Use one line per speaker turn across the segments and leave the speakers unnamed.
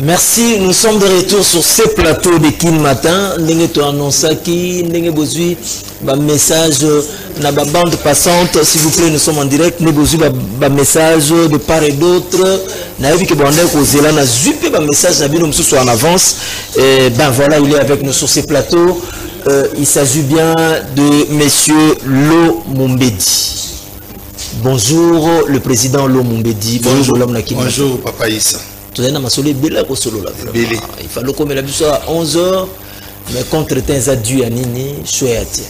Merci, nous sommes de retour sur ce plateau de Kin Matin. Nous avons annoncé qu'il y a besoin d'un message dans la bande passante. S'il vous plaît, nous sommes en direct. Nous avons besoin d'un message de part et d'autre. Nous avons vu que nous avons un message en avance. Ben voilà, il est avec nous sur ce plateau. Il s'agit bien de Monsieur Lo Mumbedi. Bonjour, le président Lo Mumbedi.
Bonjour, bonjour Papa Issa.
Il fallait qu'on mette à 11h, mais contre tes adieux à Nini, chouette.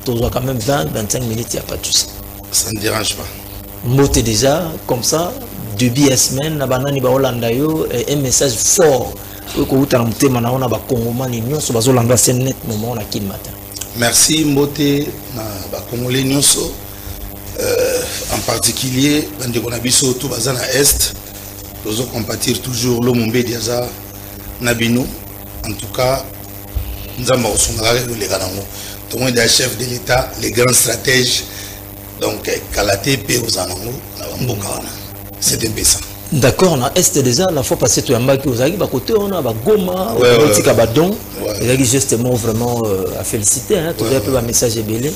Tu as quand même 20-25 minutes, il n'y a pas de souci.
Ça ne dérange pas.
Moté déjà, comme ça, début de la semaine, un message fort.
Merci Moté, en particulier, tout bazana Est. Nous allons compatir toujours Lo Mumbedi Aza Nabino. En tout cas, nous avons les grands des chefs de l'État, les grands stratèges. Donc, Kalaté, Péozanango, c'est un peu ça.
D'accord, on a Est déjà, la fois passée, tu as un côté, on a Goma, on a Kabadon. Il y a justement vraiment à féliciter. Tu as un message belé.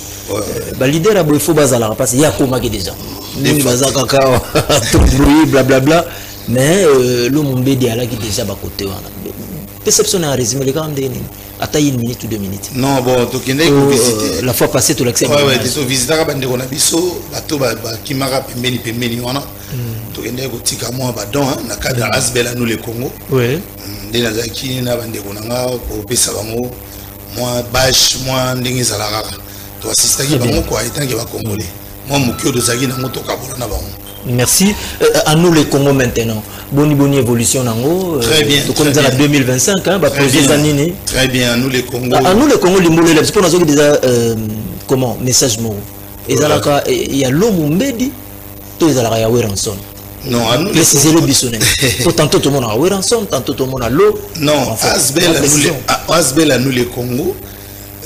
Le leader, il faut bazala parce qu'il y a Koma déjà. Nous, bazala kaka, tout bruit, blablabla. Mais Lo Mumbedi a déjà à côté. Perception a résumé les grands derniers. Attends une minute ou 2 minutes.
Non, bon, tu as visité.
La fois passée, tu l'as accepté.
Oui, tu as visité à Banderonabiso, bateau Kimara Pemeli Pemeli. Tu as visité à moi, dans le cadre d'Asbel à nous le Congo.
Oui.
Des Nazaki, Nabanderonanga, pour Pessabango, moi, Bash, moi, Ndengizalaga. Tu assistes à Bango, quoi, étant qu'il va Congolais. Moi, mon cœur de Zagi, Namoto Kabona Bango.
Merci. À nous le Congo maintenant. Bonne évolution Nango.
Très bien.
Comme dans la 2025, hein,
très bien. À nous le Congo.
À nous le Congo, parce qu'on a déjà comment message mot. Il y a Lo Mumbedi, tout les a Weranson.
Non, à nous.
Précisez le bissonnet. Tantôt tout le monde a Weranson, tantôt tout le monde a Lo.
Non, Asbel à nous le Congo.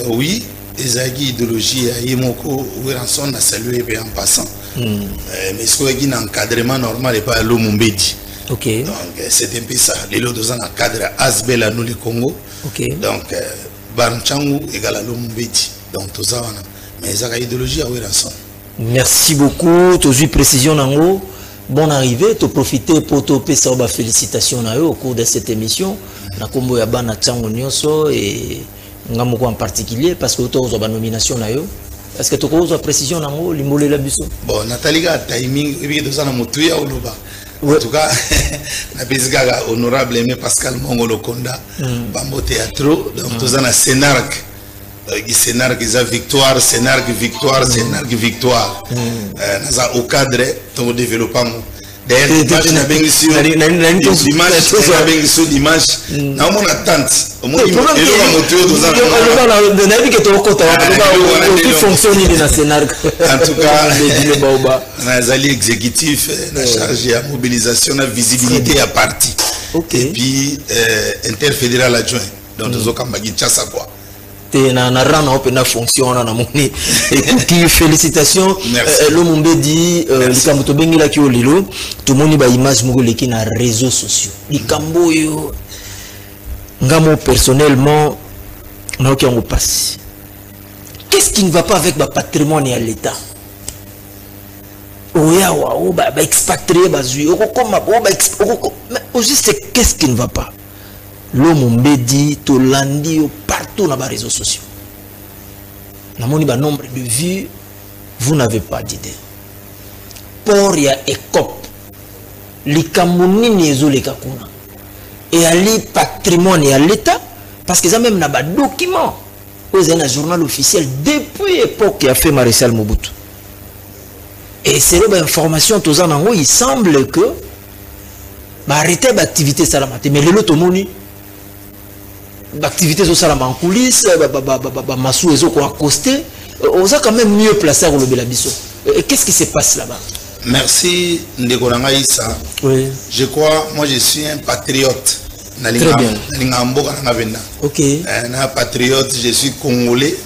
Oui. Ezagi idéologie à Yemoko Weranson a salué en passant. Mais ce qu'il y a un encadrement normal et pas Lo Mumbedi.
Ok.
Donc c'est un peu ça. Les lots dans un cadre Asbel à nous le Congo.
Ok.
Donc Barnchangu égale à Lo Mumbedi. Donc tout ça, mais ça a idéologie à Weranson.
Merci beaucoup. Tu as eu précision Nango. Bonne arrivée. Tu as profité pour te faire ça. Félicitations à eux au cours de cette émission. Na Kombo Yabana Changu Nyonso et en particulier parce que tu as une nomination. Est-ce que tu as une précision dans l'imbolé la biso?
Bon, Nathalie a timing, et puis tu as en tout cas, honorable aimé Pascal Mongolo Konda, Bambo Théâtre, donc tu as un scénarque. Scénarque, c'est victoire, scénarque, victoire, scénarque, victoire. Au cadre, tu développement. D'ailleurs, l'image, dans mon attente, en tout cas, les exécutifs, la charge à mobilisation, la visibilité à parti. Et puis, interfédéral adjoint, donc nous avons quoi.
Félicitations. Lo Mumbedi likambo bengi la ki olilo tout monde ba image moko leki na réseaux sociaux likambo yo ngamo personnellement na ki ngo passe. Qu'est-ce qui ne va pas avec le patrimoine et l'État? Oya wa o ba expatrié ba zui o comme ba juste qu'est-ce qui ne va pas? Lo Mumbedi to landi partout dans les réseaux sociaux. Dans mon nombre de vues, vous n'avez pas d'idée. Pour y a écope, les Camerounais les Kakuna et à les patrimoine et à l'État parce qu'ils ont même des documents. Vous avez un journal officiel depuis l'époque qui a fait Maréchal Mobutu. Et c'est l'information tous en haut. Il semble que arrêter l'activité salamate, mais les autres moni. L'activité sociale en coulisses, Massou et Zoko accosté, on a quand même mieux placé à Rolobe Labiso. Qu'est-ce qui se passe là-bas?
Merci Ndekoranga Issa.
Oui.
Je crois, moi je suis un patriote.
Très bien. Ok.
Un patriote, je suis congolais,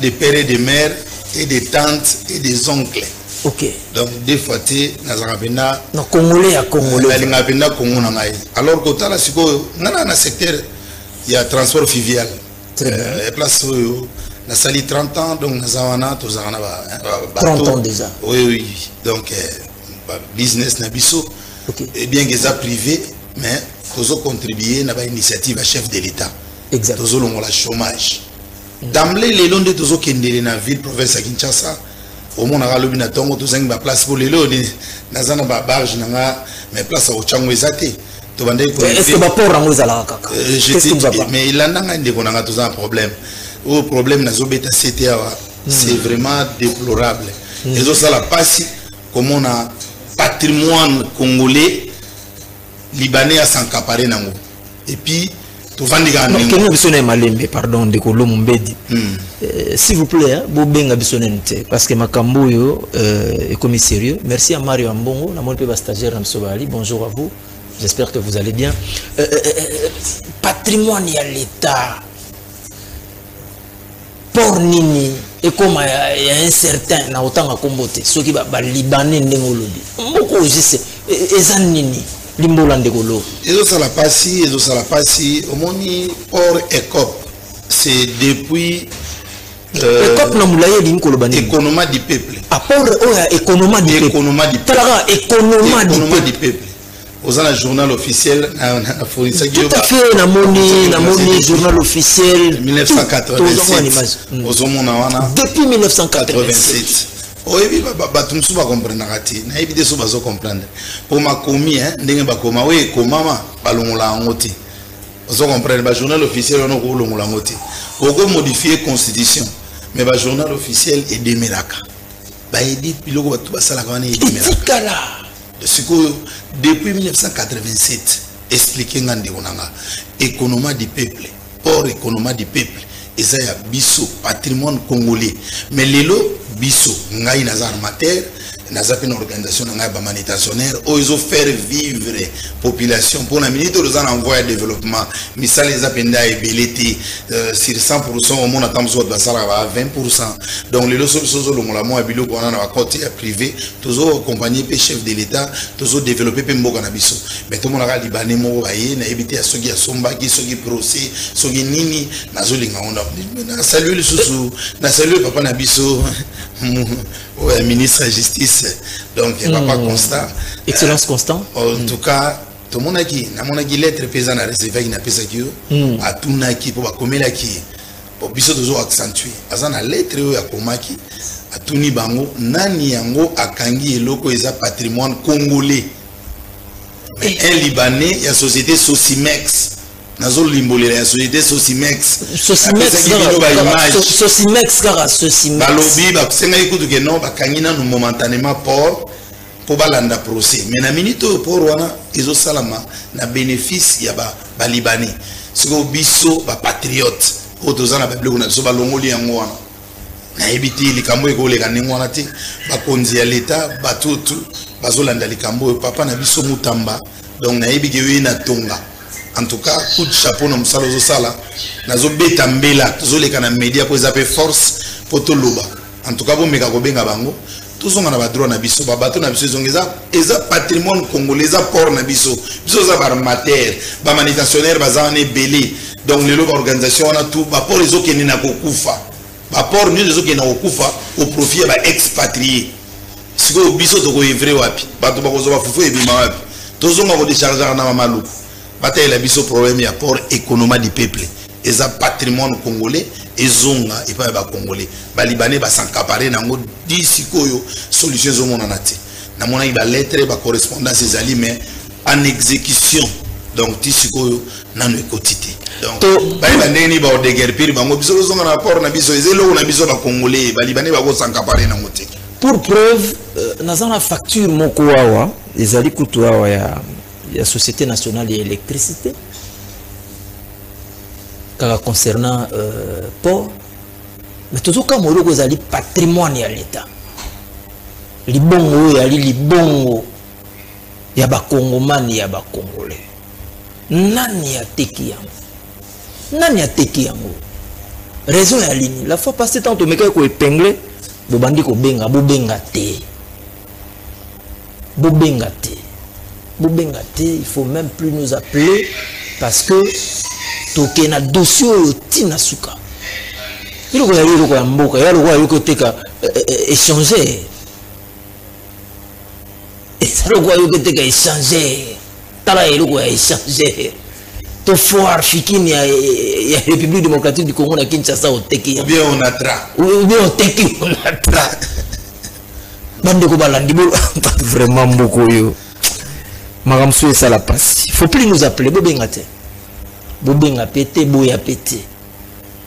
de père et de mère, et des tantes et des oncles.
Ok.
Donc des fois nazarabena
non congolais à congolais.
Balingabena Congo na ngai. Alors que tala siko ngana na secteur il y a transport fluvial.
Très bien.
Place na sali 30 ans donc nazawana tozana ba
30 ans déjà.
Oui oui. Donc business na biso.
Ok.
Et bien que ça privé mais tozo contribuer na ba initiative à chef de l'État.
Exact.
Tozo longola chômage. D'emblée les longs de tozo kendele na ville province à Kinshasa. Au monde a lobby na tongo tozangi ba place pour les lots nazana ba barge nanga mais place au chango ezate.
Est-ce que port rango ezala kaka?
Mais il a nanga ndeko nanga toza un problème. Au problème nazo beta CTA c'est vraiment déplorable. Et ça la passe comme on a patrimoine congolais libanais à s'encaparer nango. Et puis tout va dire
non bisone malembe pardon de kolo mumbedi. S'il vous plaît bobenga bisonente parce que makambo yo est comme sérieux. Merci à Mario Ambongo, la mon pe stagiaire Ramsobali. Bonjour à vous. J'espère que vous allez bien. Patrimoine à l'État. Pour Nini, et comme il y a un certain, na autant à comboter, ceux qui va Libanais n'engolobi. Beaucoup aussi, et Nini, l'imbolande golo.
Et ça la passi, au moni port ECOP. C'est depuis.
ECOP n'a moulaye d'une colobanie.
Économie du peuple.
À port, économie du peuple. Économie du peuple.
Aux un journal officiel
tout à fait namoni journal officiel
1987
depuis 1987
oui bato musu ba comprendre kati na ebide so bazo comprendre pour ma komi ndenge ba koma we komama balongola ngoti bazo comprendre ba journal officiel on ko longola ngoti ko modifier constitution mais ba journal officiel est demeraka ba edit biloko bato basala kana demeraka. Depuis 1987, expliquer ngandi onanga économie du peuple, port économie du peuple, et ça y a biso patrimoine congolais. Mais lelo biso ngai naza armateur, naza une organisation ngai ba manutentionnaire, ils ont faire vivre population pour la minute ils ont envoyé développement. Misal les apenda et beleti sur 100% au monde attend soit basara à 20%. Donc les losos so longola mo abilo ko na ba côté privé, toujours accompagner pe chef de l'État, toujours développer pe mboka na biso. Mais tout le monde a libanais mo ba ye na éviter soki ya somba ki soki procès, soki nini nazo linga onda. Na saluer le sousou, na saluer papa na biso. Ouais, ministre de la Justice, donc papa Constant.
Excellence Constant.
En tout cas, tout le monde a qui, lettre paysanne à recevoir, qui a payé qui, à tout n'a qui pour commer la qui, pour biso toujours accentuer. À la lettre à komaki, à tout ni bango, nani yango à kangi et loko eza patrimoine congolais. Mais un Libanais, il y a société Sosimex. Nazo limbolé la société Sosimex.
Sosimex car Sosimex.
Balobi ba senga ikutu ke non ba kangina no momentanément pour balanda procès. Mais na minute pour wana ezo salama na bénéfice ya ba libanais. Siko biso ba patriote. Otozana ba bloko na biso ba longoli yango wana. Na ebiti likambo ekole kaningo wana te ba konzi ya l'état ba tutu bazolanda likambo papa na biso mutamba. Donc na ebiki wi na tonga. En tout cas, coup de chapeau dans le sala. Nazo beta mbela, tozo leka na média pour zaper force pour tout loba. En tout cas, vous mega gobenga bango. Tous on a ba droit na biso, ba bateau na biso zongeza, eza patrimoine congolais, eza port na biso. Biso za armateur, ba manutentionnaire bazane belé. Donc les loba organisation on a tout, ba port les autres qui na kokufa. Ba port ni les autres qui na kokufa au profit ba expatrié. Siko biso to ko evre wapi. Bato ba ko zo ba fufu e bima wapi. Tous on va décharger na mamalou. Bataille la biso problème ya port économie du peuple et ça patrimoine congolais et zonga et pas ba congolais ba libanais ba s'encaparer nango d'ici koyo solution zo mona nati na mona ba lettre ba correspondance ezali mais en exécution donc d'ici koyo nanu ekotité donc ba ndeni ba odegerpir bango biso zonga na port na biso ezelo na biso ba congolais ba libanais ba ko s'encaparer nango te
pour preuve nazana facture moko wawa ezali kutu wawa ya la Société nationale d'électricité concernant port mais tout cas moro kozali patrimoine ya l'État libongo yali libongo ya ba kongomani ya ba congolais nani ateki yango raison ya lini la fois passée tant to meka ko épingler bobandi ko benga te Bobengate. Bobengate, il faut même plus nous appeler parce que toke na dossier tina suka. Il y a mboka, il y a échanger. Et ça le échanger. Tala il y a échanger. To foire fikini ya République démocratique du Congo na Kinshasa au teki.
Ou bien on attra.
Ou bien on teki on attra. Bande ko balandi vraiment mboko yo. Maramsou ça la passe. Il faut plus nous appeler Bobengate. Bobenga pété, boya pété.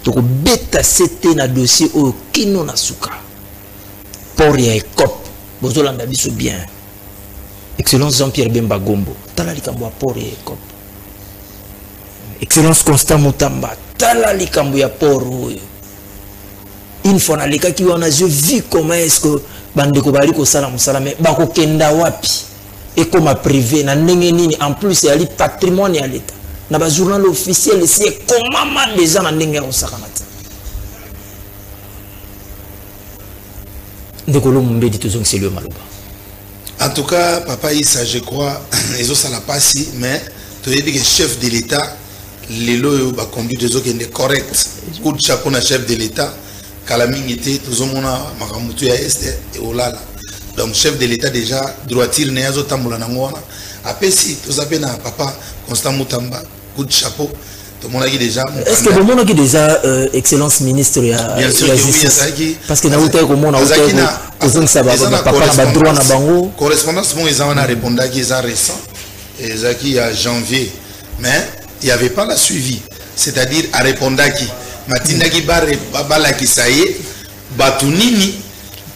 Donc beta c'était na dossier au kino na suka. Pour ya ekop. Bozolanda biso bien. Excellence Jean-Pierre Bemba Gombo. Tala likambo pour ya ekop. Excellence Constant Mutamba. Tala likambo ya pour oyo. Une fois na leka ki wana je vis comment est-ce que bande ko bali ko sala musala mais ba ko kenda wapi. Et comme privé na ndenge nini en plus ya li patrimoine ya l'état. Na ba journal officiel c'est comment déjà na ndenge ya sakamata. Ndekolo Mumbedi tozong c'est le maloba.
En tout cas, papa Issa, je crois, ils ont ça la passe, mais tu as dit que chef de l'État, les lois ba conduit des autres correct. Coup de chapeau na chef de l'État, calamité, tous on a maramutu ya est et olala. Donc chef de l'État déjà droitir ne yazo tambola na ngwana. Après si tous appelez na papa Constant Mutamba, coup de chapeau. Tout le monde a dit déjà.
Est-ce que le monde a dit déjà excellence ministre
bien sûr que oui,
parce que na uta ko mona uta ko ça va papa na droit na bango
correspondance bon ils ont répondu qu'ils ont récent et Zaki à janvier mais il n'y avait pas la suivi, c'est-à-dire à répondre qui matina ki bala ki saye batunini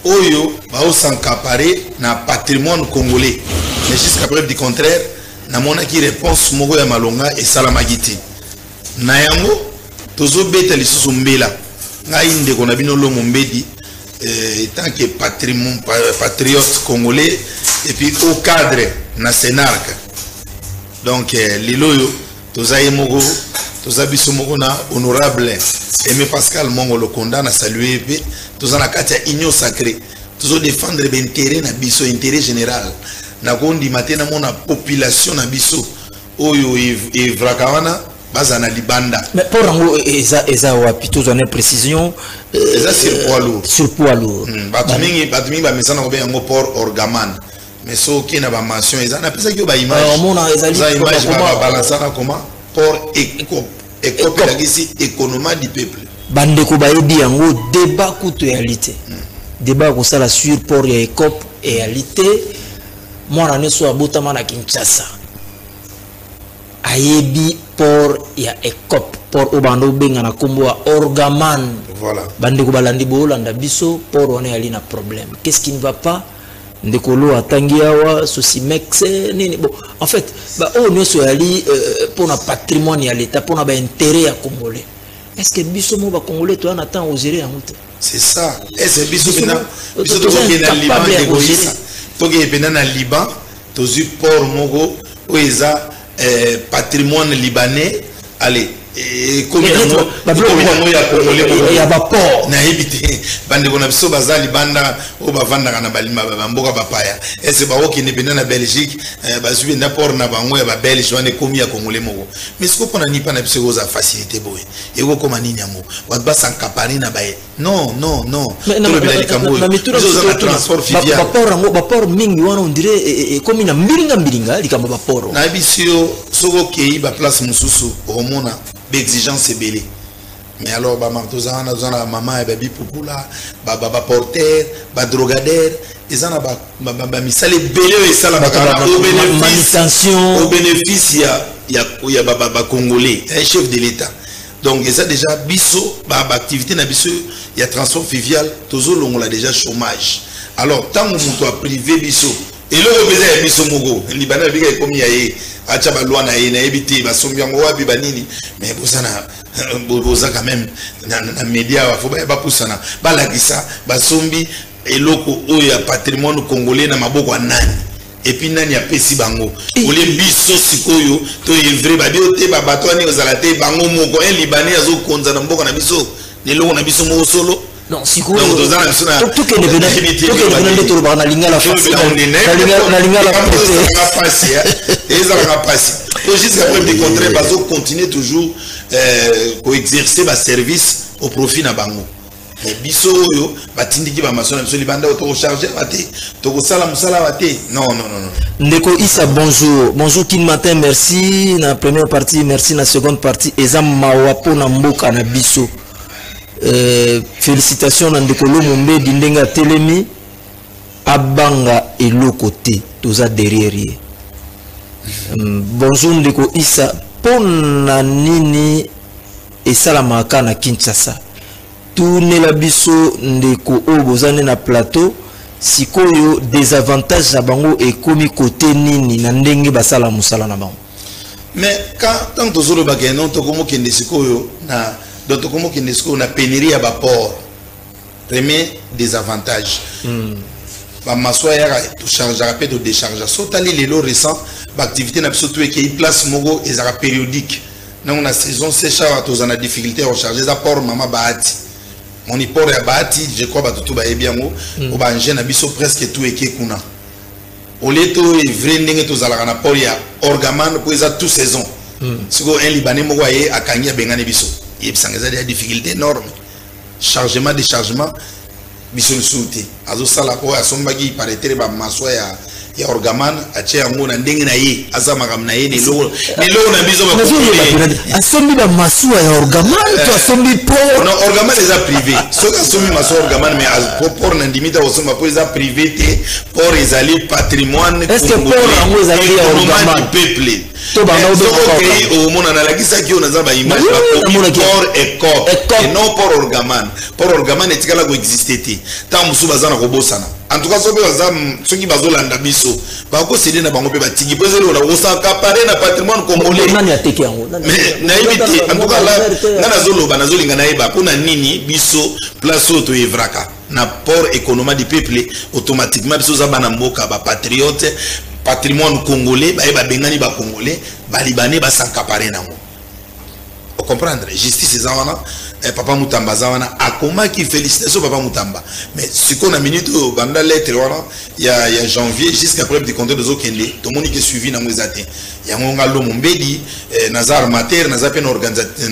oyo ba osankaparé na patrimoine congolais mais jusqu'à preuve du contraire na mona ki réponse moko ya malonga et salamagiti na yango tozo beta lisusu mbela ngai ndeko na bino Lomo Mbedi tant que patriote congolais et puis au cadre na Sénarque donc liloyo toza yemoko toza biso moko na honorable Aimé Pascal Mongo Lokonda na saluer pe toza na kati ya union sacrée tozo défendre l'intérêt na biso intérêt général na kondi matena mona population na biso oyo evrakawana bazana libanda
mais pour rango eza wapi tous on a précision
eza sur poids lourd
batumini
ba mesana ko be yango port orgaman mais so ki na ba mention eza na pesa ki ba image
eza
image ba balancer comment port éco économie du peuple
bande ko bayebi yango débat kuto réalité débat ko sala sur port ya écop et réalité moi na so abotama na Kinshasa ayebi port ya ekop port obando benga na kombo wa orgaman
voilà
bande ko balandi bolanda biso port on est allé na problème qu'est-ce qui ne va pas ndekolo atangiawa sosimex nini bon en fait ba on est so ali pour na patrimoine ya l'état pour na ba intérêt ya congolais est-ce que biso mo ba congolais to na temps oser en route
c'est ça est-ce biso bina biso to na Liban égoïste to ke na Liban to zu port moko oeza patrimoine libanais allez comme
il y a pas port
na ebité bande ko na biso bazali banda o bavanda kana balima bamboka bapaya ese ba woki ne bena na Belgique bazubi na port na bango ya ba Belge wane komi ya congolais moko mais ce qu'on a ni pas na biso za facilité boy et ko koma nini yango wa ba sankapani na ba non to le bilali kambo zo transport fluvial
ba port mingi wana on dirait comme na mbiringa likambo ba port
na biso soko kei ba place mususu omona exigence belé mais alors ba martoza na zona maman et baby popula ba porteur ba drogadaire ils en a ba misale belé et ça la au bénéfice ya ba congolais un chef de l'état donc ça déjà biso ba activité na biso ya transport fluvial tozo longola déjà chômage alors tant muto a privé biso et le beza biso mogo libana bika komi ya acha ba loi na ebité ba sombi yango wapi banini mais bozana boza quand même na média wa foba ba pusana ba lakisa ba sombi eloko oyo ya patrimoine congolais na maboko nani et puis nani a pesi bango ole biso sikoyo to vrai ba biote ba bato ani ozala te bango moko un libanais azo konza na mboka na biso neloko na biso mo solo
non si quoi tout que ne venait tout le bar na lingala face na lingala
passe et ça va passer pour jusqu'à preuve du contraire bazo continuer toujours pour exercer ba service au profit na bango mais biso yo batindiki ba maçon biso libanda to charger baté to sala musala baté non
ndeko Issa bonjour kin matin merci na première partie merci na seconde partie eza mawapo na mboka na biso félicitations na ndeko Lomombe dindenga telemi abanga eloko te toza derrière bonjour ndeko Issa pona nini esalamaka na Kinshasa tourner la biso ndeko obozane na plateau sikoyo désavantage na bango et komi côté nini na ndenge basala musala na bango
mais quand tant tozolo bakeno to komo kende sikoyo na donc komo kende sikoyo na pénurie ya ba port premier désavantage ba maswa ya to charge rapide de décharge sotali lelo récent ba activité na biso to eki place mogo ezara périodique na on a saison sécha to zana difficulté à recharger za port mama baati mon port ya baati je crois ba tout ba ebiango o ba nje na biso presque tout eki kuna au leto e vrai ndenge to zala na port ya orgaman ko eza tout saison siko un libanais moko aye akanya bengane biso e bisangeza des difficultés énormes chargement déchargement biso souté azo sala ko asombaki paraître ba maswa ya orgaman ache yango na ndenge na ye azama kam na ye ni lo na biso ba
asombi ba maswa ya orgaman to asombi port
non orgaman eza privé so ka asombi maswa orgaman mais port na ndimita osomba po eza privé te port ezali patrimoine
est-ce que port yango ezali ya orgaman
peuple
to ba no
be o mona na lakisa ki ona za ba image ba port et corps et non port orgaman etikala ko exister te ta musu bazana ko bosana en tout cas ceux qui bazolanda biso ba ko céder na bango pe batiki poser le on s'accaparer na patrimoine congolais
nani ateki yango
mais na ibiti en tout cas là na zoloba na zolinga na iba pona nini biso place auto evraka na port économie du peuple automatiquement biso za bana mboka ba patriote patrimoine congolais ba bengani ba congolais ba libanais ba s'accaparer nango on comprendre justice ezana papa Mutamba zawana akoma qui félicitations papa Mutamba mais ce qu'on a minute banda lettre wana il y a janvier jusqu'à preuve du compte de zokende tout le monde qui suivi na mwezate ya ngonga Lomombedi nazar mater nazape na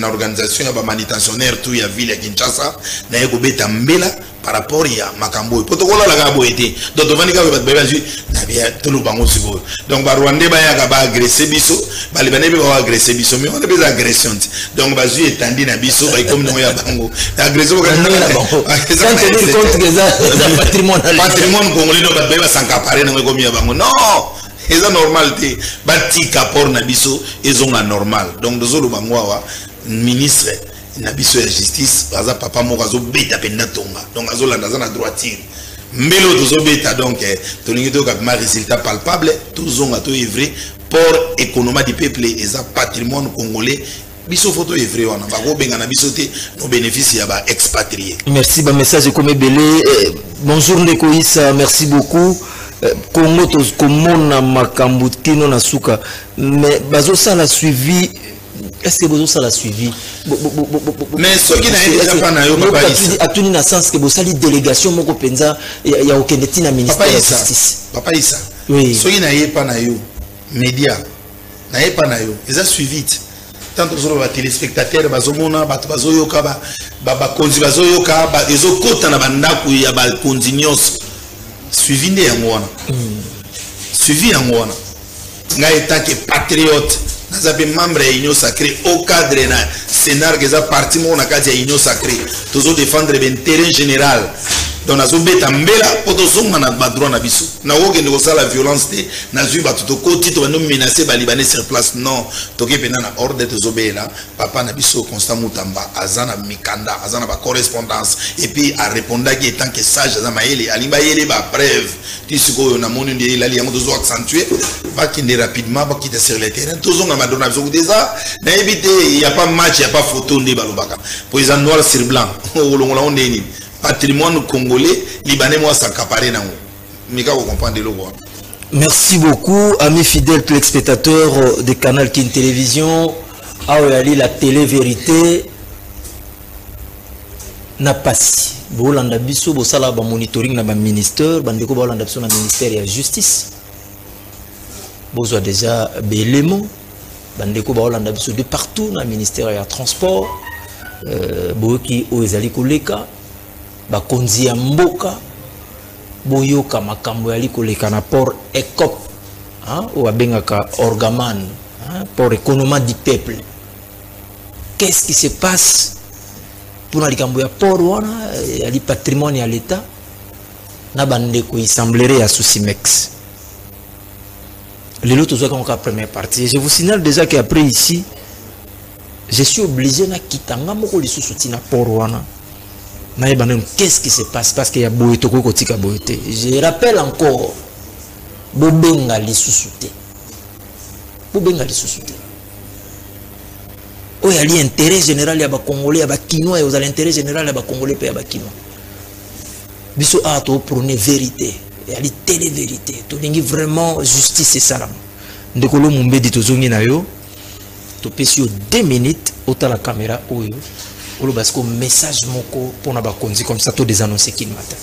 organisation ya ba manutentionnaire tout ya ville ya Kinshasa na yeko beta mbela par rapport ya makambo protocole la gabo été donc vani ka ba beba ju na bia tout le bango siko donc ba rwandais ba ya ba agresser biso ba libanais ba agresser biso mais on a des agressions donc ba ju etandi na biso ba comme ya bango agression ka na bango sans tenir compte que ça patrimoine congolais no ba beba s'accaparer na ko ya bango non eza normal te batika por na biso ezonga normal donc dozolo bango wa ministre na biso ya justice baza papa moko azobeta penda tonga donc azolanda za na droiture mbelo tozobeta donc tolingi to kapima résultat palpable tozonga to evre port économie du peuple eza patrimoine congolais biso photo evre wana bako benga na biso te no bénéfice ya ba expatrié.
Merci ba message comme belé bonjour ndeko Issa merci beaucoup Congo tos komona makambo tino na suka mais bazo ça la suivi est-ce que bazo ça la suivi
mais ce qui n'a déjà pas na yo papa Issa
atuni na sens que bo sali délégation moko penza ya okendeti na ministère de justice
papa Issa
oui
ce qui n'a pas na yo média na pas na yo ils a suivi tant que les téléspectateurs bazomona bato bazoyoka ba konzi bazoyoka ba ezokota na bandaku ya ba konzi nyos suivi nde yango wana suivi yango wana ngai tant que patriote nazape membre ya union sacrée au cadre na sénat que za parti mo na kati ya union sacrée tozo défendre ben terrain général donc nazo beta mbela poto zonga na ba droit na biso na woke ndeko sala violence te na zui ba to koti to no menacer ba libanais sur place non to ke pena na ordre tozo bela papa na biso Constant Mutamba azana mikanda azana ba correspondance et puis a répondre qui tant que sage azana maele alimba yele ba preuve tisiko na moni ndi la liango tozo accentuer ba kinde rapidement ba quitter sur le terrain tozo nga madonna biso déjà na éviter il y a pas match il y a pas photo ndi balobaka pour ils en noir sur blanc olongola on ndeni patrimoine congolais libanais moi s'accaparer nango mika vous comprendre le quoi.
Merci beaucoup amis fidèles téléspectateurs de Canal Kin Télévision Aoyali la télé vérité n'a pas si bolanda biso bosala ba monitoring na ba ministère bandeko bolanda biso na ministère ya justice bozwa déjà belément bandeko bolanda biso de partout na ministère ya transport boki oezali koleka bakonzi ya mboka boyoka makambo yali koleka na port ECOP ou abengaka orgaman pour économie du peuple. Qu'est-ce qui se passe pour la likambo ya port wana ya li patrimoine ya l'état na bandeko il semblerait à Sosimex. Les autres sont comme la première partie. Je vous signale déjà qu'après ici je suis obligé na kitanga moko li sous na port wana. Na bandeko qu'est-ce qui se passe parce qu'il y a boyeto ko kotika boyeté. Je rappelle encore bobenga li sous-souté. Bobenga li sous-souté. Oh, il y a l'intérêt général, il y a des Congolais, il y a des Kinois, il y a l'intérêt général, il y a des Congolais, il y a des Kinois. Biso a to prôner vérité, il y a les télé-vérité. To lingi vraiment justice et salam. Ndekolo mumbe dit to zongi na yo, to pesio 2 minutes, ota la caméra oyo. Olo basko message moko pour na ba konzi comme ça to des annoncer qu'il matin.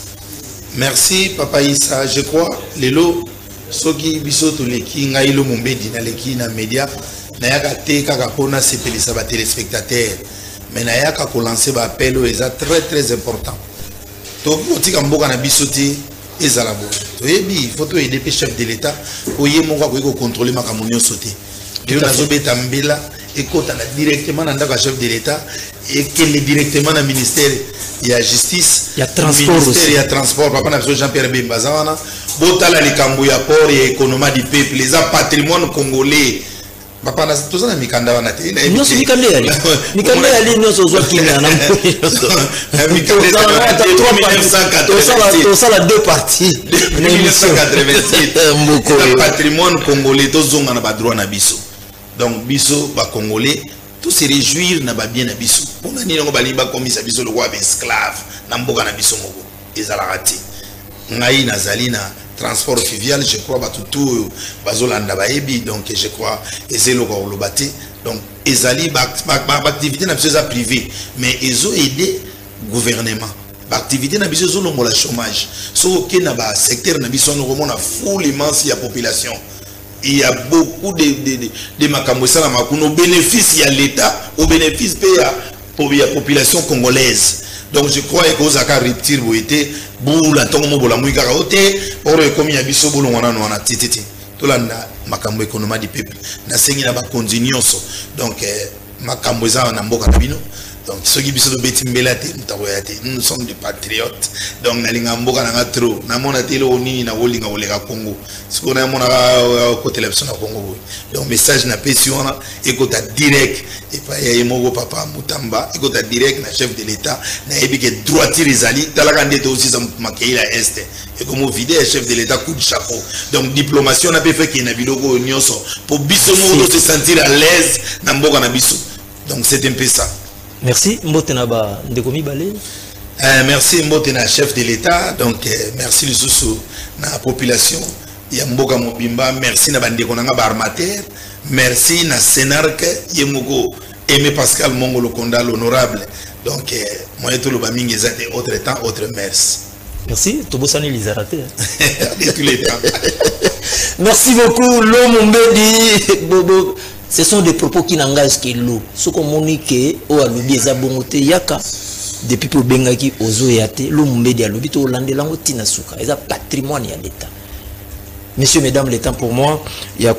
Merci Papa Issa, je crois les lots soki biso to leki ngai lo mumbe dit na leki na média. Nayaka te kaka pona sepelisa ba téléspectateurs mais nayaka ko lancer ba appel eza très important to botika mboka na biso te ezala bo to yebi photo aider chef de l'état ko yemo ko contrôler makambo nyonso te yo nazobeta mbela ekota na directement na ndaka chef de l'état et qu'elle directement na ministère ya justice
ya transport
ministère ya transport papa na Jean-Pierre Bemba wana botala likambo ya port et économie du peuple les patrimoine congolais. Papa na tozana mikanda wana te na
nyoso mikanda yali nyoso zwa kimya na mikanda tosala deux parties
1987 le patrimoine congolais tozonga na ba droit na biso donc biso ba congolais tout se réjouir na ba bien na biso pona ni ngo bali ba komisa biso le roi esclave na mboka na biso moko ezala rati ngai nazali na transport fluvial, je crois, tout bazolanda baebi, donc je crois, et c'est le lobate, donc ezali activité na biso privée, mais ils ont aidé gouvernement. Activité na biso la chômage. So que na ba secteur na biso on a full immense ya population. Il y a beaucoup de makambo ça na makuno bénéfice à l'état, au bénéfice pour la population congolaise. Donc je crois que vous avez rupture vous été boula tongo bola mui karaoté or comme ya biso bolo wana wana tititi to la makambo économie du peuple na sengi na ba continuance donc makambo za na mboka na bino donc ceux qui biso do beti mbela te mutakoyate nous sommes des patriotes donc na linga mboka na trop na mona telo nini na wolinga wolega Congo siko na mona ko télévision na Congo donc message na pesi wana ekota direct et pas ya moko papa Mutamba ekota direct na chef de l'état na ebike droitier ezali talaka ndete aussi ça makeila est et comme vider chef de l'état coup de chapeau donc diplomatie on a fait que na biloko nyonso pour biso mo se sentir à l'aise na mboka na biso donc c'est un peu ça.
Merci Mbotena ba ndekomi balé.
Merci Mbotena chef de l'état donc merci les sous na population ya mboka mobimba merci na bandeko nanga ba armateur merci na Sénarque yemoko Aimé Pascal Mongolo Konda l'honorable donc moi tout le bamingi ezate autre temps autre merci.
Merci Tobosani Lizarate.
De tous les temps.
Merci beaucoup l'homme Mbedi Bobo. Ce sont des propos qui n'engagent que l'eau. Ce qu'on monique au alubi ezabongote yaka depuis pour bengaki ozo yate l'homme Mbedi alubi to Hollande lango tina suka. Eza patrimoine ya l'état. Messieurs mesdames, le temps pour moi, il y a